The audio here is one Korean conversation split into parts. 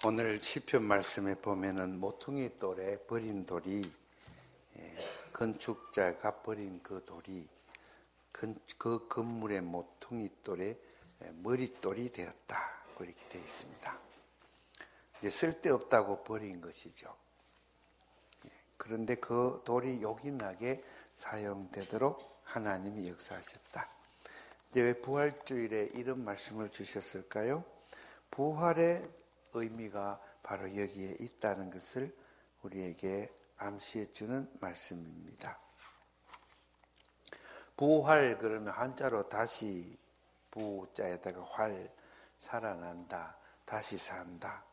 오늘 시편 말씀에 보면은 모퉁이 돌에 버린 돌이 건축자가 버린 그 돌이 그 건물의 모퉁이 돌에 머릿돌이 되었다, 그렇게 되어 있습니다. 이제 쓸데없다고 버린 것이죠. 그런데 그 돌이 요긴하게 사용되도록 하나님이 역사하셨다. 이제 왜 부활주일에 이런 말씀을 주셨을까요? 부활의 의미가 바로 여기에 있다는 것을 우리에게 암시해 주는 말씀입니다. 부활 그러면 한자로 다시, 부자에다가 활, 살아난다, 다시 산다,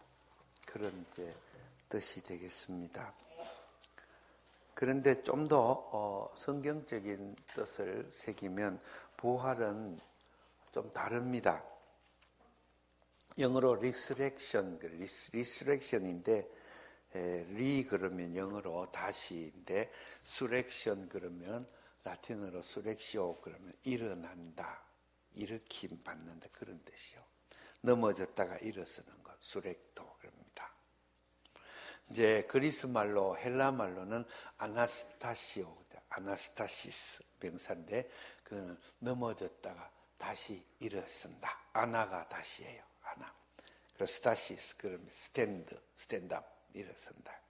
그런 이제 뜻이 되겠습니다. 그런데 좀 더 성경적인 뜻을 새기면 부활은 좀 다릅니다. 영어로 resurrection인데 re 그러면 영어로 다시인데 surrection 그러면 라틴어로 surrectio 그러면 일어난다, 일으킴 받는다, 그런 뜻이요. 넘어졌다가 일어서는 것, surrecto 그럽니다. 이제 그리스 말로, 헬라 말로는 아나스타시오, 아나스타시스 명사인데 그는 넘어졌다가 다시 일어선다. 아나가 다시예요. 아나. 그리고 스타시스 그러면 스탠드업, 일어선다.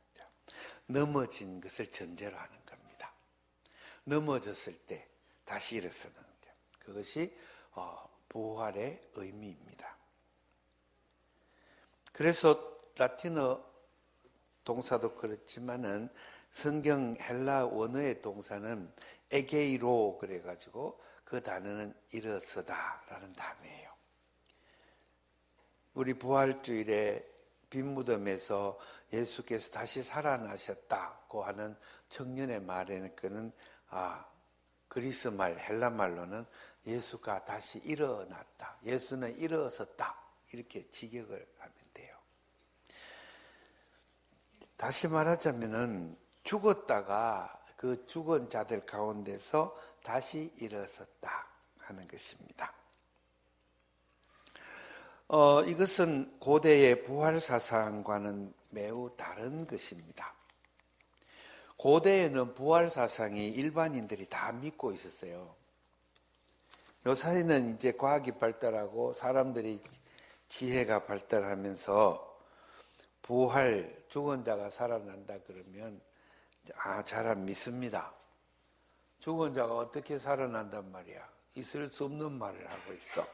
넘어진 것을 전제로 하는 겁니다. 넘어졌을 때 다시 일어서는 거죠. 그것이 부활의 의미입니다. 그래서 라틴어 동사도 그렇지만은 성경 헬라 원어의 동사는 에게이로 그래가지고 그 단어는 일어서다라는 단어예요. 우리 부활주일에 빈무덤에서 예수께서 다시 살아나셨다고 하는 청년의 말에는 그는 그리스 말, 헬라 말로는 예수가 다시 일어났다, 예수는 일어섰다, 이렇게 직역을 하면 돼요. 다시 말하자면은 죽었다가 그 죽은 자들 가운데서 다시 일어섰다 하는 것입니다. 이것은 고대의 부활 사상과는 매우 다른 것입니다. 고대에는 부활 사상이 일반인들이 다 믿고 있었어요. 요사이는 이제 과학이 발달하고 사람들이 지혜가 발달하면서 부활, 죽은 자가 살아난다 그러면 잘 안 믿습니다. 죽은 자가 어떻게 살아난단 말이야, 있을 수 없는 말을 하고 있어,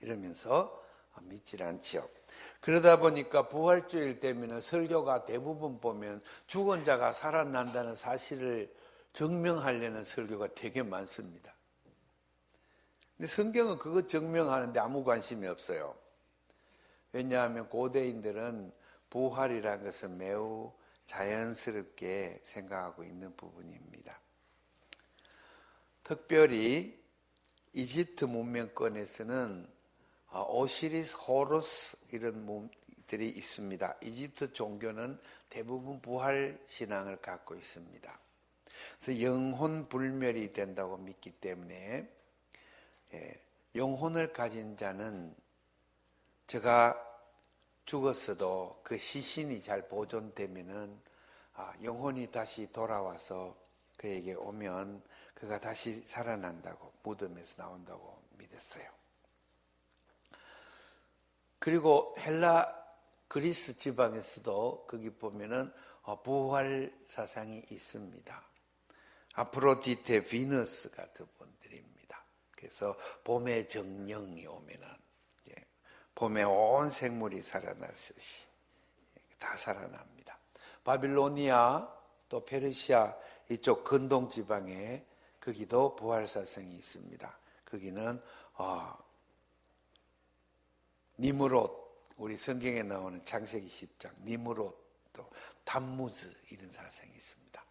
이러면서 믿질 않지요. 그러다 보니까 부활주일 되면 설교가 대부분 보면 죽은 자가 살아난다는 사실을 증명하려는 설교가 되게 많습니다. 근데 성경은 그거 증명하는데 아무 관심이 없어요. 왜냐하면 고대인들은 부활이라는 것을 매우 자연스럽게 생각하고 있는 부분입니다. 특별히 이집트 문명권에서는 오시리스, 호루스 이런 몸들이 있습니다. 이집트 종교는 대부분 부활 신앙을 갖고 있습니다. 그래서 영혼 불멸이 된다고 믿기 때문에 영혼을 가진 자는 제가 죽었어도 그 시신이 잘 보존되면은 영혼이 다시 돌아와서 그에게 오면 그가 다시 살아난다고, 무덤에서 나온다고 믿었어요. 그리고 헬라 그리스 지방에서도 거기 보면은 부활 사상이 있습니다. 아프로디테, 비너스 같은 분들입니다. 그래서 봄의 정령이 오면은 봄에 온 생물이 살아났듯이 다 살아납니다. 바빌로니아 또 페르시아 이쪽 근동 지방에 거기도 부활 사상이 있습니다. 거기는 니므롯, 우리 성경에 나오는 창세기 10장 니므롯, 또 담무즈 이런 사상이 있습니다.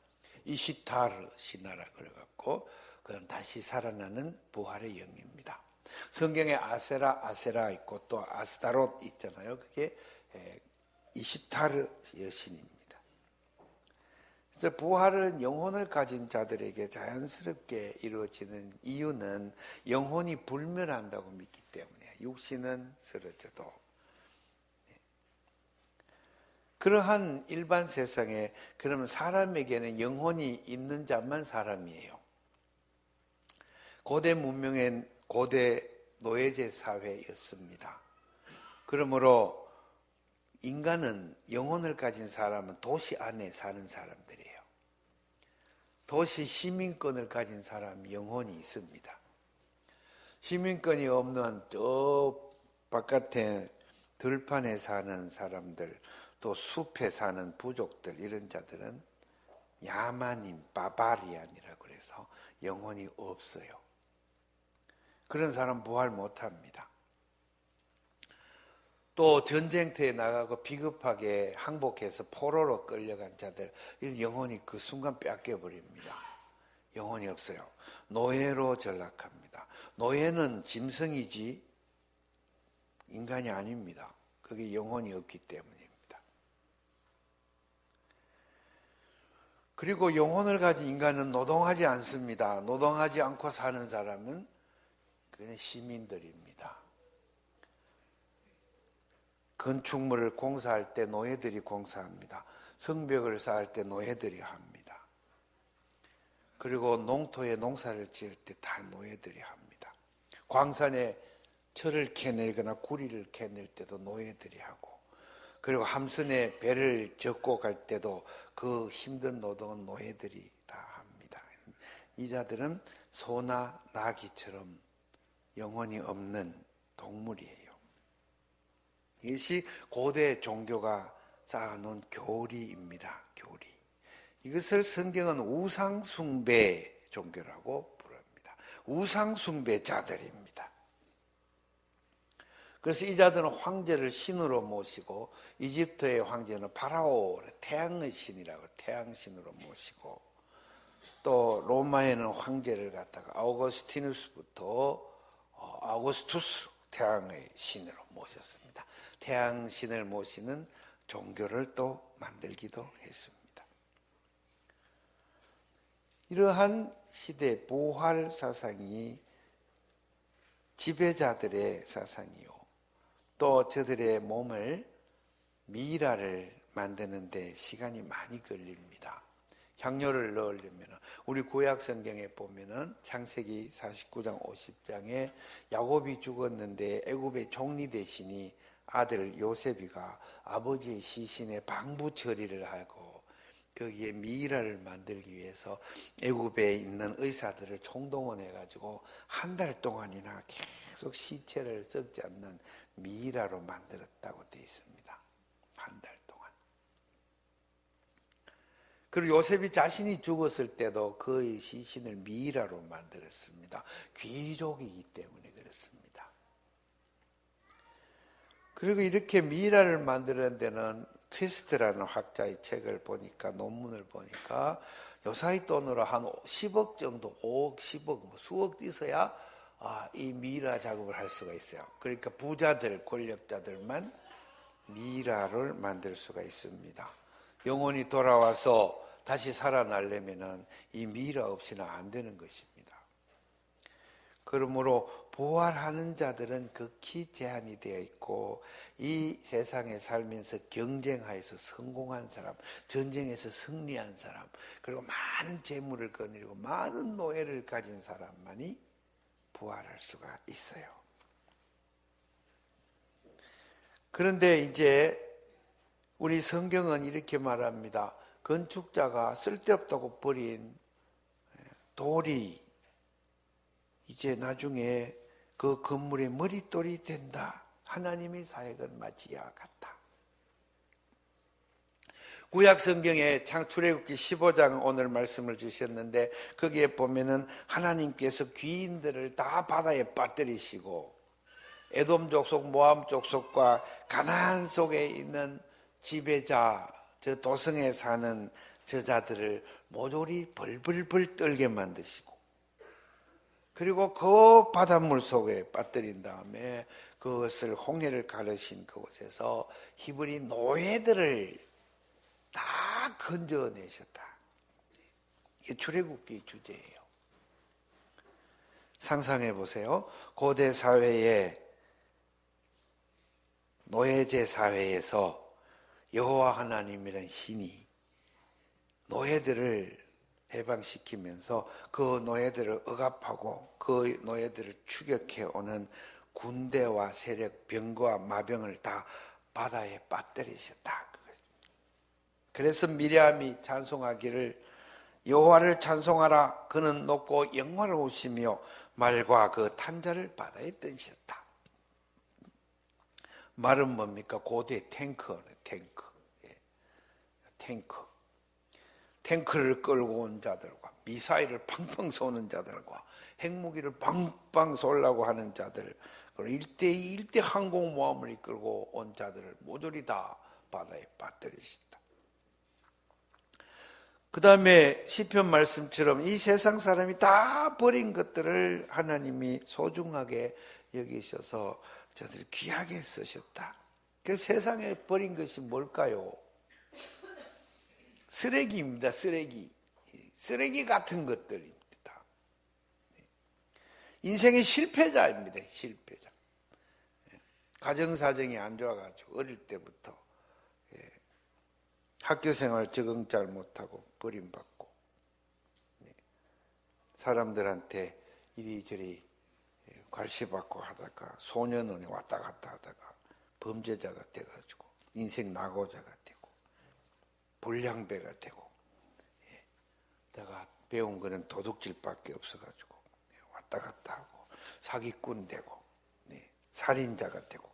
이시타르 신하라 그래갖고 그건 다시 살아나는 부활의 영입니다. 성경에 아세라 있고 또 아스타롯 있잖아요. 그게 이시타르 여신입니다. 그래서 부활은 영혼을 가진 자들에게 자연스럽게 이루어지는 이유는 영혼이 불멸한다고 믿기 때문에 육신은 쓰러져도 그러한 일반 세상에 그러면 사람에게는 영혼이 있는 자만 사람이에요. 고대 문명의 고대 노예제 사회였습니다. 그러므로 인간은 영혼을 가진 사람은 도시 안에 사는 사람들이에요. 도시 시민권을 가진 사람이 영혼이 있습니다. 시민권이 없는 저 바깥에 들판에 사는 사람들, 또 숲에 사는 부족들, 이런 자들은 야만인, 바바리안이라고 해서 영혼이 없어요. 그런 사람 부활 못합니다. 또 전쟁터에 나가고 비겁하게 항복해서 포로로 끌려간 자들, 영혼이 그 순간 뺏겨버립니다. 영혼이 없어요. 노예로 전락합니다. 노예는 짐승이지 인간이 아닙니다. 그게 영혼이 없기 때문입니다. 그리고 영혼을 가진 인간은 노동하지 않습니다. 노동하지 않고 사는 사람은 그냥 시민들입니다. 건축물을 공사할 때 노예들이 공사합니다. 성벽을 쌓을 때 노예들이 합니다. 그리고 농토에 농사를 지을 때 다 노예들이 합니다. 광산에 철을 캐내거나 구리를 캐낼 때도 노예들이 하고, 그리고 함선에 배를 젓고 갈 때도 그 힘든 노동은 노예들이 다 합니다. 이 자들은 소나 나귀처럼 영혼이 없는 동물이에요. 이것이 고대 종교가 쌓아놓은 교리입니다. 교리. 이것을 성경은 우상숭배 종교라고 부릅니다. 우상숭배자들입니다. 그래서 이 자들은 황제를 신으로 모시고, 이집트의 황제는 파라오, 태양의 신이라고 태양신으로 모시고, 또 로마에는 황제를 갖다가 아우구스티누스부터 아우구스투스 태양의 신으로 모셨습니다. 태양신을 모시는 종교를 또 만들기도 했습니다. 이러한 시대 부활 사상이 지배자들의 사상이요, 또 저들의 몸을 미라를 만드는 데 시간이 많이 걸립니다. 향료를 넣으려면 우리 구약 성경에 보면은 창세기 49장 50장에 야곱이 죽었는데 애굽의 총리 대신이 아들 요셉이가 아버지의 시신에 방부 처리를 하고 거기에 미이라를 만들기 위해서 애굽에 있는 의사들을 총동원해 가지고 한 달 동안이나 계속 시체를 썩지 않는 미이라로 만들었다고 되어 있습니다. 한 달 동안. 그리고 요셉이 자신이 죽었을 때도 그의 시신을 미이라로 만들었습니다. 귀족이기 때문에 그렇습니다. 그리고 이렇게 미이라를 만드는 데는 퀴스트라는 학자의 책을 보니까, 논문을 보니까 요사이 돈으로 한 10억 정도, 5억, 10억, 수억 있어야 이 미이라 작업을 할 수가 있어요. 그러니까 부자들, 권력자들만 미이라를 만들 수가 있습니다. 영혼이 돌아와서 다시 살아나려면 이 미이라 없이는 안 되는 것입니다. 그러므로 부활하는 자들은 극히 제한이 되어 있고, 이 세상에 살면서 경쟁하여서 성공한 사람, 전쟁에서 승리한 사람, 그리고 많은 재물을 거느리고 많은 노예를 가진 사람만이 부활할 수가 있어요. 그런데 이제 우리 성경은 이렇게 말합니다. 건축자가 쓸데없다고 버린 돌이 이제 나중에 그 건물의 머릿돌이 된다. 하나님의 사역은 마치 이와 같다. 구약 성경에 출애굽기 15장 오늘 말씀을 주셨는데, 거기에 보면은 하나님께서 귀인들을 다 바다에 빠뜨리시고 에돔 족속, 모함 족속과 가나안 속에 있는 지배자, 저 도성에 사는 저자들을 모조리 벌벌벌 떨게 만드시고, 그리고 그 바닷물 속에 빠뜨린 다음에 그것을 홍해를 가르신 그곳에서 히브리 노예들을 다 건져내셨다. 이게 출애굽기 주제예요. 상상해 보세요. 고대 사회에, 노예제 사회에서 여호와 하나님이란 신이 노예들을 해방시키면서 그 노예들을 억압하고 그 노예들을 추격해 오는 군대와 세력, 병과 마병을 다 바다에 빠뜨리셨다. 그래서 미리암이 찬송하기를 여호와를 찬송하라. 그는 높고 영화로우시며 말과 그 탄자를 바다에 던지셨다. 말은 뭡니까? 고대 탱크네, 탱크. 탱크. 탱크를 끌고 온 자들과 미사일을 팡팡 쏘는 자들과 핵무기를 빵빵 쏘려고 하는 자들, 그리고 1대2, 1대 항공모함을 이끌고 온 자들을 모조리 다 바다에 빠뜨리셨다. 그 다음에 시편 말씀처럼 이 세상 사람이 다 버린 것들을 하나님이 소중하게 여기셔서 저들을 귀하게 쓰셨다. 그래서 세상에 버린 것이 뭘까요? 쓰레기입니다. 쓰레기. 쓰레기 같은 것들입니다. 인생의 실패자입니다. 실패자. 가정사정이 안 좋아가지고 어릴 때부터 학교생활 적응 잘 못하고 버림받고 사람들한테 이리저리 괄시받고 하다가 소년원에 왔다 갔다 하다가 범죄자가 돼가지고 인생 낙오자가 되고 불량배가 되고 내가 배운 거는 도둑질밖에 없어가지고 왔다 갔다 하고 사기꾼 되고 살인자가 되고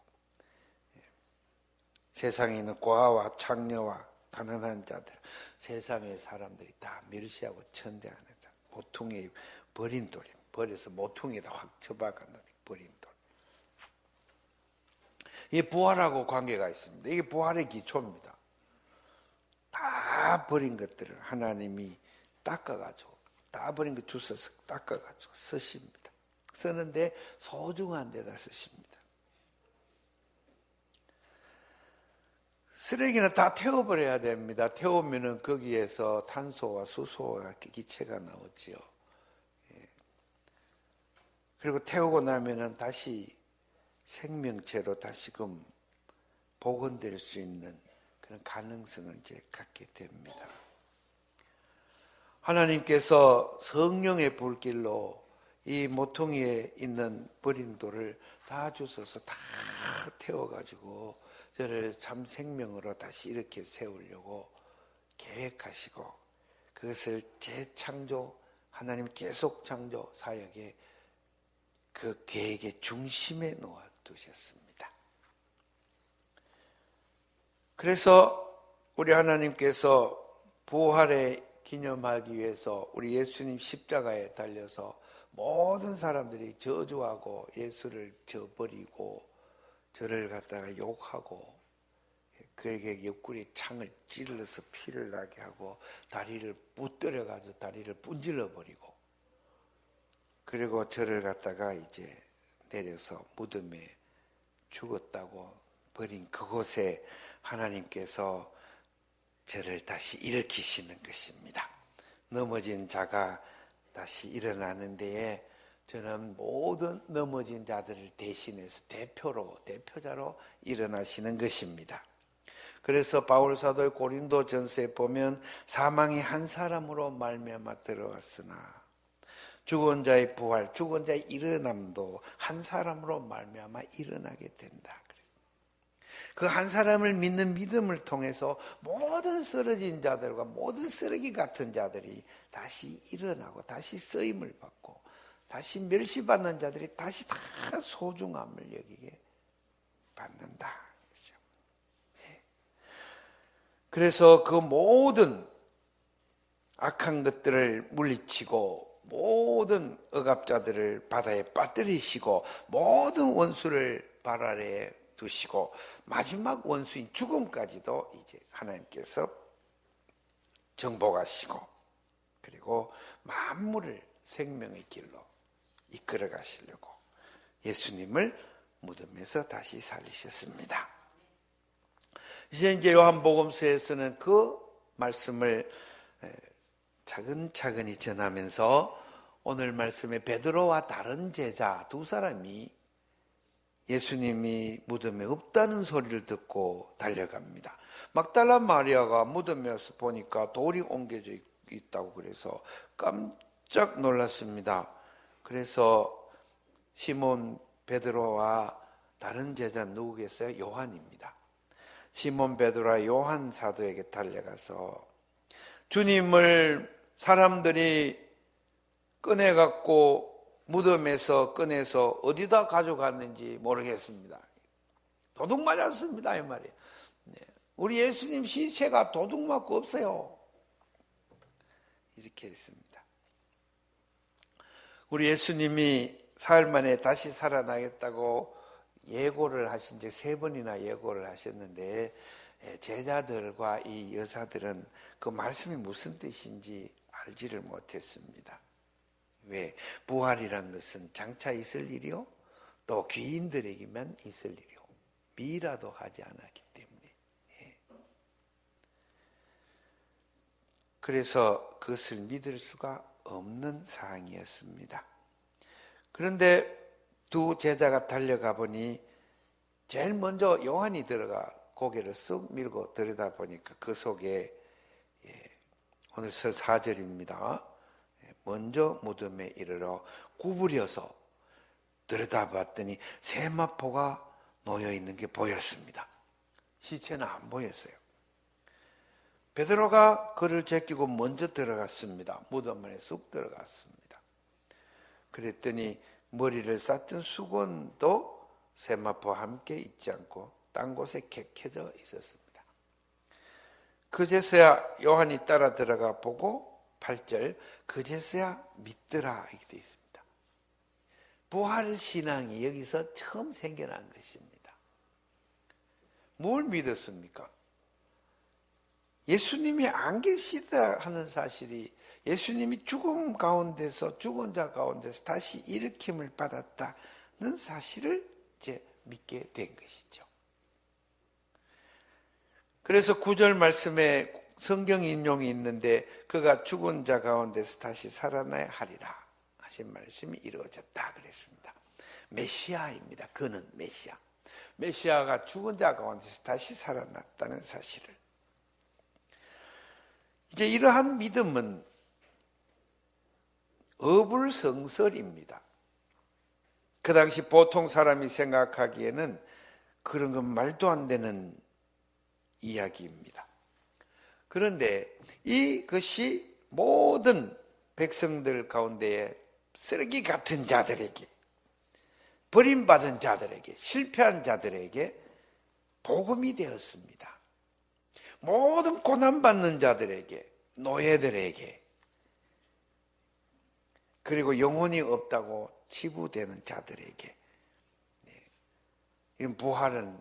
세상에 있는 고아와 창녀와 가난한 자들, 세상의 사람들이 다 멸시하고 천대하는 자, 모퉁이에 버린 돌, 버려서 모퉁이에다 확 처박아놓은 버린 돌. 이게 부활하고 관계가 있습니다. 이게 부활의 기초입니다. 다 버린 것들을 하나님이 닦아가지고, 다 버린 것 주워서 닦아가지고 쓰십니다. 쓰는데 소중한 데다 쓰십니다. 쓰레기는 다 태워버려야 됩니다. 태우면은 거기에서 탄소와 수소와 기체가 나오지요. 그리고 태우고 나면은 다시 생명체로 다시금 복원될 수 있는 그런 가능성을 이제 갖게 됩니다. 하나님께서 성령의 불길로 이 모퉁이에 있는 버린 돌을 다 주셔서 다 태워가지고 저를 참 생명으로 다시 이렇게 세우려고 계획하시고 그것을 재창조, 하나님 계속 창조 사역의 그 계획의 중심에 놓아두셨습니다. 그래서 우리 하나님께서 부활에 기념하기 위해서 우리 예수님 십자가에 달려서 모든 사람들이 저주하고 예수를 저버리고 저를 갖다가 욕하고 그에게 옆구리에 창을 찔러서 피를 나게 하고 다리를 붙들어가지고 다리를 분질러 버리고 그리고 저를 갖다가 이제 내려서 무덤에 죽었다고 버린 그곳에 하나님께서 저를 다시 일으키시는 것입니다. 넘어진 자가 다시 일어나는 데에 저는 모든 넘어진 자들을 대신해서 대표자로 일어나시는 것입니다. 그래서 바울 사도의 고린도 전서에 보면 사망이 한 사람으로 말미암아 들어왔으나 죽은 자의 부활, 죽은 자의 일어남도 한 사람으로 말미암아 일어나게 된다. 그 한 사람을 믿는 믿음을 통해서 모든 쓰러진 자들과 모든 쓰레기 같은 자들이 다시 일어나고 다시 쓰임을 받고 다시 멸시받는 자들이 다시 다 소중함을 여기게 받는다. 그래서 그 모든 악한 것들을 물리치고 모든 억압자들을 바다에 빠뜨리시고 모든 원수를 발 아래에 두시고 마지막 원수인 죽음까지도 이제 하나님께서 정복하시고 그리고 만물을 생명의 길로 이끌어 가시려고 예수님을 무덤에서 다시 살리셨습니다. 이제 요한복음서에서는 그 말씀을 차근차근히 전하면서 오늘 말씀에 베드로와 다른 제자 두 사람이 예수님이 무덤에 없다는 소리를 듣고 달려갑니다. 막달라 마리아가 무덤에서 보니까 돌이 옮겨져 있다고 그래서 깜짝 놀랐습니다. 그래서 시몬 베드로와 다른 제자 누구겠어요? 요한입니다. 시몬 베드로와 요한 사도에게 달려가서 주님을 사람들이 꺼내갖고 무덤에서 꺼내서 어디다 가져갔는지 모르겠습니다. 도둑 맞았습니다 이 말이에요. 우리 예수님 시체가 도둑 맞고 없어요. 이렇게 했습니다. 우리 예수님이 사흘 만에 다시 살아나겠다고 예고를 하신 지 3번이나 예고를 하셨는데 제자들과 이 여사들은 그 말씀이 무슨 뜻인지 알지를 못했습니다. 왜? 부활이란 것은 장차 있을 일이요, 또 귀인들에게만 있을 일이요, 미라도 하지 않았기 때문에. 그래서 그것을 믿을 수가 없는 상황이었습니다. 그런데 두 제자가 달려가 보니 제일 먼저 요한이 들어가 고개를 쑥 밀고 들여다보니까 그 속에 오늘 4절입니다. 먼저 무덤에 이르러 구부려서 들여다봤더니 세마포가 놓여있는 게 보였습니다. 시체는 안 보였어요. 베드로가 그를 제끼고 먼저 들어갔습니다. 무덤 안에 쑥 들어갔습니다. 그랬더니 머리를 쌌던 수건도 세마포와 함께 있지 않고 딴 곳에 켜져 있었습니다. 그제서야 요한이 따라 들어가 보고 8절 그제서야 믿더라 이렇게 되어 있습니다. 부활 신앙이 여기서 처음 생겨난 것입니다. 뭘 믿었습니까? 예수님이 안 계시다 하는 사실이, 예수님이 죽은 자 가운데서 다시 일으킴을 받았다는 사실을 이제 믿게 된 것이죠. 그래서 9절 말씀에 성경 인용이 있는데 그가 죽은 자 가운데서 다시 살아나야 하리라 하신 말씀이 이루어졌다 그랬습니다. 메시아입니다. 그는 메시아. 메시아가 죽은 자 가운데서 다시 살아났다는 사실을. 이제 이러한 믿음은 어불성설입니다. 그 당시 보통 사람이 생각하기에는 그런 건 말도 안 되는 이야기입니다. 그런데 이것이 모든 백성들 가운데에 쓰레기 같은 자들에게, 버림받은 자들에게, 실패한 자들에게 복음이 되었습니다. 모든 고난받는 자들에게, 노예들에게, 그리고 영혼이 없다고 치부되는 자들에게, 이 부활은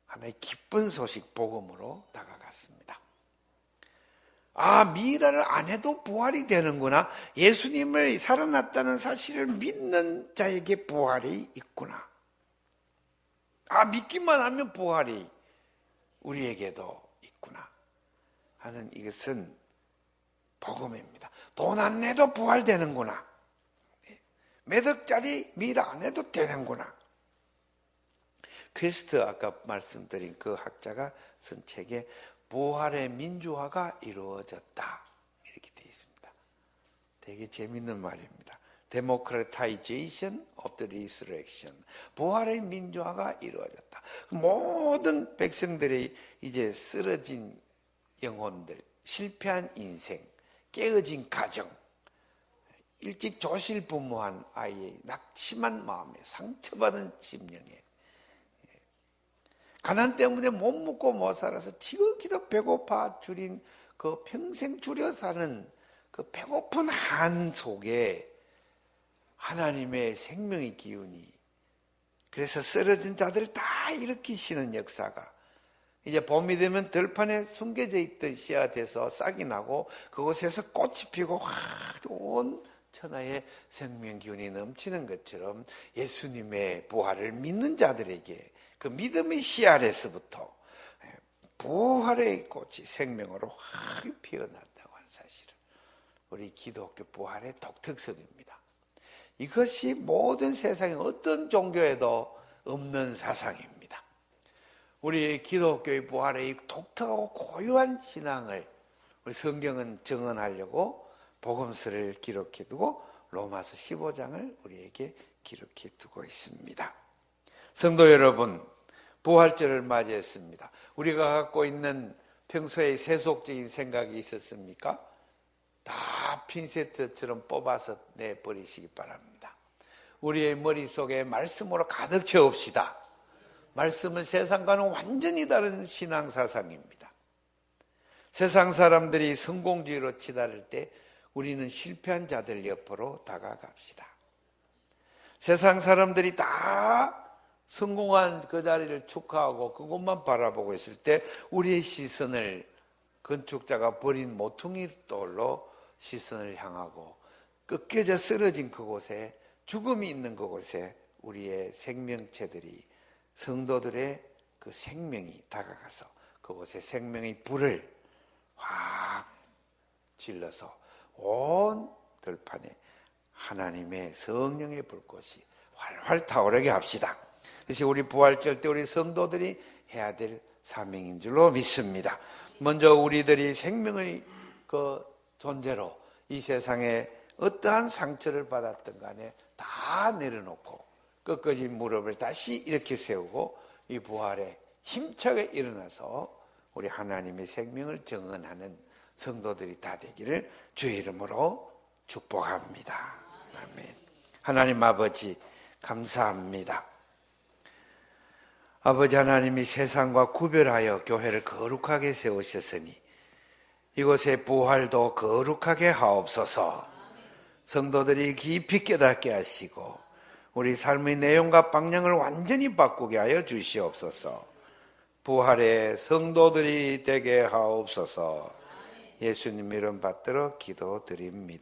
하나의 기쁜 소식, 복음으로 다가갔습니다. 아, 미라를 안 해도 부활이 되는구나. 예수님을 살아났다는 사실을 믿는 자에게 부활이 있구나. 아, 믿기만 하면 부활이 우리에게도 있구나 하는, 이것은 복음입니다. 돈 안 내도 부활되는구나. 몇 억짜리 미라 안 해도 되는구나. 퀘스트, 아까 말씀드린 그 학자가 쓴 책에 부활의 민주화가 이루어졌다 이렇게 되어 있습니다. 되게 재밌는 말입니다. Democratization of the Resurrection. 부활의 민주화가 이루어졌다. 모든 백성들이 이제 쓰러진 영혼들, 실패한 인생, 깨어진 가정, 일찍 조실부모한 아이의 낙심한 마음에, 상처받은 심령에, 가난 때문에 못 먹고 못 살아서 지극히도 배고파 줄인 그 평생 줄여 사는 그 배고픈 한 속에 하나님의 생명의 기운이, 그래서 쓰러진 자들을 다 일으키시는 역사가, 이제 봄이 되면 들판에 숨겨져 있던 씨앗에서 싹이 나고 그곳에서 꽃이 피고 온 천하의 생명 기운이 넘치는 것처럼 예수님의 부활을 믿는 자들에게 그 믿음의 씨앗에서부터 부활의 꽃이 생명으로 확 피어났다고 한 사실은 우리 기독교 부활의 독특성입니다. 이것이 모든 세상의 어떤 종교에도 없는 사상입니다. 우리 기독교의 부활의 이 독특하고 고유한 신앙을 우리 성경은 증언하려고 복음서를 기록해 두고 로마서 15장을 우리에게 기록해 두고 있습니다. 성도 여러분, 부활절을 맞이했습니다. 우리가 갖고 있는 평소에 세속적인 생각이 있었습니까? 다 핀세트처럼 뽑아서 내버리시기 바랍니다. 우리의 머릿속에 말씀으로 가득 채웁시다. 말씀은 세상과는 완전히 다른 신앙사상입니다. 세상 사람들이 성공주의로 치달을 때 우리는 실패한 자들 옆으로 다가갑시다. 세상 사람들이 다 성공한 그 자리를 축하하고 그것만 바라보고 있을 때 우리의 시선을 건축자가 버린 모퉁이 돌로 시선을 향하고 꺾여져 쓰러진 그곳에, 죽음이 있는 그곳에 우리의 생명체들이, 성도들의 그 생명이 다가가서 그곳에 생명의 불을 확 질러서 온 들판에 하나님의 성령의 불꽃이 활활 타오르게 합시다. 그것이 우리 부활절 때 우리 성도들이 해야 될 사명인 줄로 믿습니다. 먼저 우리들이 생명의 그 존재로 이 세상에 어떠한 상처를 받았든 간에 다 내려놓고 꺾어진 무릎을 다시 이렇게 세우고 이 부활에 힘차게 일어나서 우리 하나님의 생명을 증언하는 성도들이 다 되기를 주의 이름으로 축복합니다. 아멘. 하나님 아버지 감사합니다. 아버지 하나님이 세상과 구별하여 교회를 거룩하게 세우셨으니 이곳의 부활도 거룩하게 하옵소서. 성도들이 깊이 깨닫게 하시고 우리 삶의 내용과 방향을 완전히 바꾸게 하여 주시옵소서. 부활의 성도들이 되게 하옵소서. 예수님 이름 받들어 기도드립니다.